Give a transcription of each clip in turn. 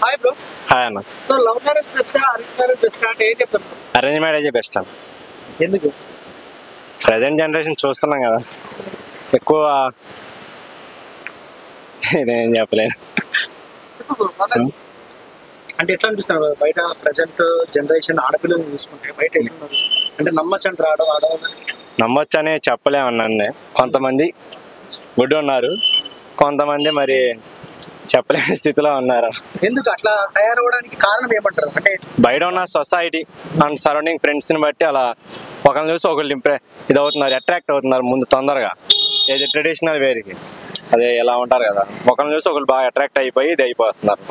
Hi bro. Hi అన్న. So love marriage best arrange marriage best అంటే ఏం చెప్తారు? అరేంజ్ మ్యారేజ్ బెస్ట్ అన్న. ఎందుకు? ప్రజెంట్ జనరేషన్ చూస్తున్నాం కదా, ఎక్కువ నేనేం చెప్పలేను. అంటే ఎట్లా అనిపిస్తారు బయట ప్రజెంట్ జనరేషన్ ఆడపిల్లలు చూసుకుంటే బయట ఎట్లున్నారు? అంటే నమ్మచ్చండి ఆడవాళ్ళు నమ్మొచ్చని చెప్పలేమన్నాను. కొంతమంది గుడ్ ఉన్నారు, కొంతమంది మరి చెప్పలేని స్థితిలో ఉన్నారు. ఎందుకు అట్లా తయారవడానికి కారణం ఏమంటారు? అంటే బయట ఉన్న సొసైటీ అండ్ సరౌండింగ్ ఫ్రెండ్స్ని బట్టి అలా ఒకరిని చూసి ఒకళ్ళు ఇది అవుతున్నారు, అట్రాక్ట్ అవుతున్నారు ముందు తొందరగా. ఏది ట్రెడిషనల్ వేరికి అదే ఎలా ఉంటారు కదా, ఒకరిని చూసి ఒకళ్ళు బాగా అట్రాక్ట్ అయిపోయి ఇది అయిపోతున్నారు.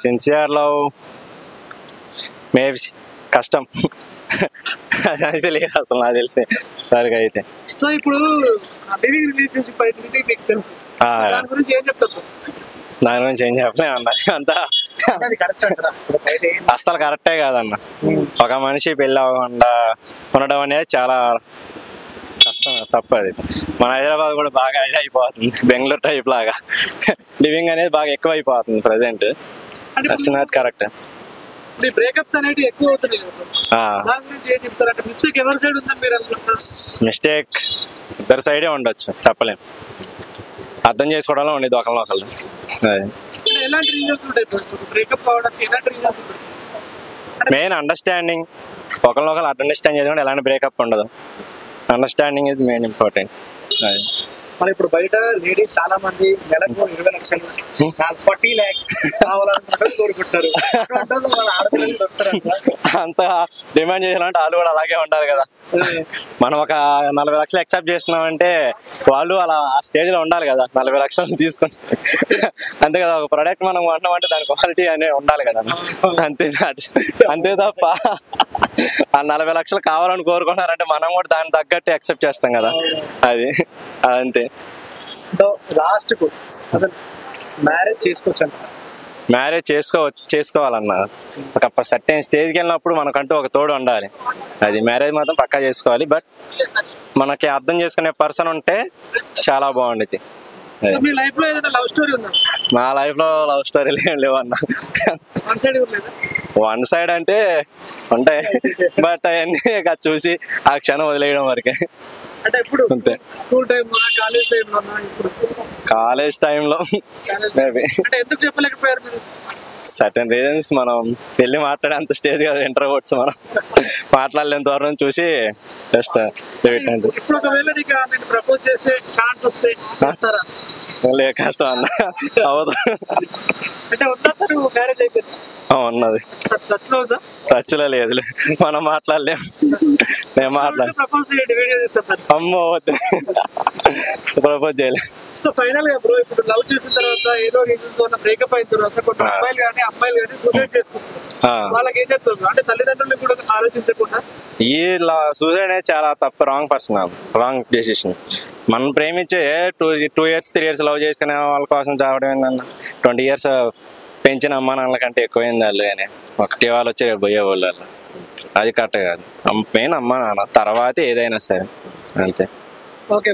సిన్సియర్ లవ్ మేబీ కష్టం అయితే లేదు అసలు నాకు తెలిసి సరిగా అయితే. సో ఇప్పుడు రిలేషన్షిప్ అయితే మీకు తెలుసు, దాని గురించి ఏం చెప్తారు? దాని గురించి ఏం చెప్పలే అన్న, అంతా అస్సలు కరెక్టే కాదన్న. ఒక మనిషి పెళ్ళి అవ్వకుండా ఉండడం అనేది చాలా కష్టం, తప్పది. మన హైదరాబాద్ కూడా బాగా ఇది అయిపోతుంది, బెంగళూరు టైప్ లాగా లివింగ్ అనేది బాగా ఎక్కువ అయిపోతుంది present. That's not correct. Breakups అనేవి ఎక్కువ అవుతున్నాయి. దాని గురించి ఏం చెప్తారంటే మిస్టేక్ ఎవరి సైడ్ ఉందని మీరు అనుకుంటారు? మిస్టేక్ ఇద్దరు సైడే ఉండొచ్చు, చెప్పలేం. అర్థం చేసుకోవడంలో ఉండేది ఒకళ్ళు. ఎలాంటి రీజన్స్ ఉంటాయి బ్రేకప్ కావడానికి? ఎలాంటి రీజన్స్ ఉంటాయి? మెయిన్ అండర్స్టాండింగ్, ఒకళ్ళు అండర్స్టాండ్ చేసుకుంటే ఎలాంటి బ్రేకప్ ఉండదు. Understanding is main important. మరి ఇప్పుడు బయట లేడీస్ చాలా మంది నెలకు 20 లక్షలు 40 lakhs కావాలనుకుంటారు, కోరుకుంటారు. అంత డిమాండ్ చేయాలంటే వాళ్ళు కూడా అలాగే ఉండాలి కదా. మనం ఒక 40 లక్షలు యాక్సెప్ట్ చేస్తున్నామంటే వాళ్ళు అలా ఆ స్టేజ్ లో ఉండాలి కదా, 40 లక్షలు తీసుకుని. అంతే కదా, ఒక ప్రోడక్ట్ మనం కొన్నామంటే దాని క్వాలిటీ అనేది ఉండాలి కదా. అంతే తప్ప ఆ 40 లక్షలు కావాలని కోరుకున్నారంటే మనం కూడా దాన్ని తగ్గట్టు యాక్సెప్ట్ చేస్తాం కదా, అది అంతే. సో లాస్ట్ కు అసలు మ్యారేజ్ చేసుకోవచ్చు? మ్యారేజ్ చేసుకోవాలన్న. ఒక సర్టెన్ స్టేజ్కి వెళ్ళినప్పుడు మనకంటూ ఒక తోడు ఉండాలి. అది మ్యారేజ్ మాత్రం పక్కా చేసుకోవాలి. బట్ మనకి అర్థం చేసుకునే పర్సన్ ఉంటే చాలా బాగుండేది. నా లైఫ్ లో లవ్ స్టోరీలు ఏం లేవు అన్న. వన్ సైడ్ అంటే ఉంటాయి, బట్ అవన్నీ చూసి ఆ క్షణం వదిలేయడం వరకే. అంతే. కాలేజ్ టైంలో ఎందుకు చెప్పలేకపోయారు మీరు? సర్టెన్ రీజన్స్, మనం వెళ్ళి మాట్లాడేంత స్టేజ్ కదా ఇంట్రోవర్ట్స్, మనం మాట్లాడలేని దూరం చూసి జస్ట్ ఇప్పుడు ఒకవేళ నీకు ప్రపోజ్ చేసే ఛాన్స్ వస్తే చేస్తారా? కష్టం అన్న, అవదు. అంటే మ్యారేజ్ అయిపోయింది ఉన్నది టచ్లో లేదు, మనం మాట్లాడలేం. నేను అమ్మో ప్రపోజ్ చేయలేదు. సో ఫైనల్ గా బ్రో, ఇప్పుడు లవ్ చేసిన తర్వాత ఏదో రీజన్ బ్రేకప్ అయిన తర్వాత కొన్ని అమ్మాయిలు కానీ సూసైడ్ చేసుకుంటారు. వాళ్ళకి ఏం చెప్తారు? అంటే తల్లిదండ్రులు కూడా ఆలోచించకుండా ఈ సూసైడ్ అనేది చాలా తప్పు, రాంగ్ పర్సన్, రాంగ్ డెసిషన్. మనం ప్రేమించే 2 years 3 years లవ్ చేసుకునే వాళ్ళ కోసం చావడం ఏందన్న. 20 years పెంచిన అమ్మ నాన్నల కంటే ఎక్కువైంది వాళ్ళు. కానీ ఒకటి వాళ్ళు వచ్చి పోయే వాళ్ళు, అది కరెక్ట్ కాదు. మెయిన్ అమ్మ నాన్న, తర్వాత ఏదైనా సరే, అంతే. ఓకే.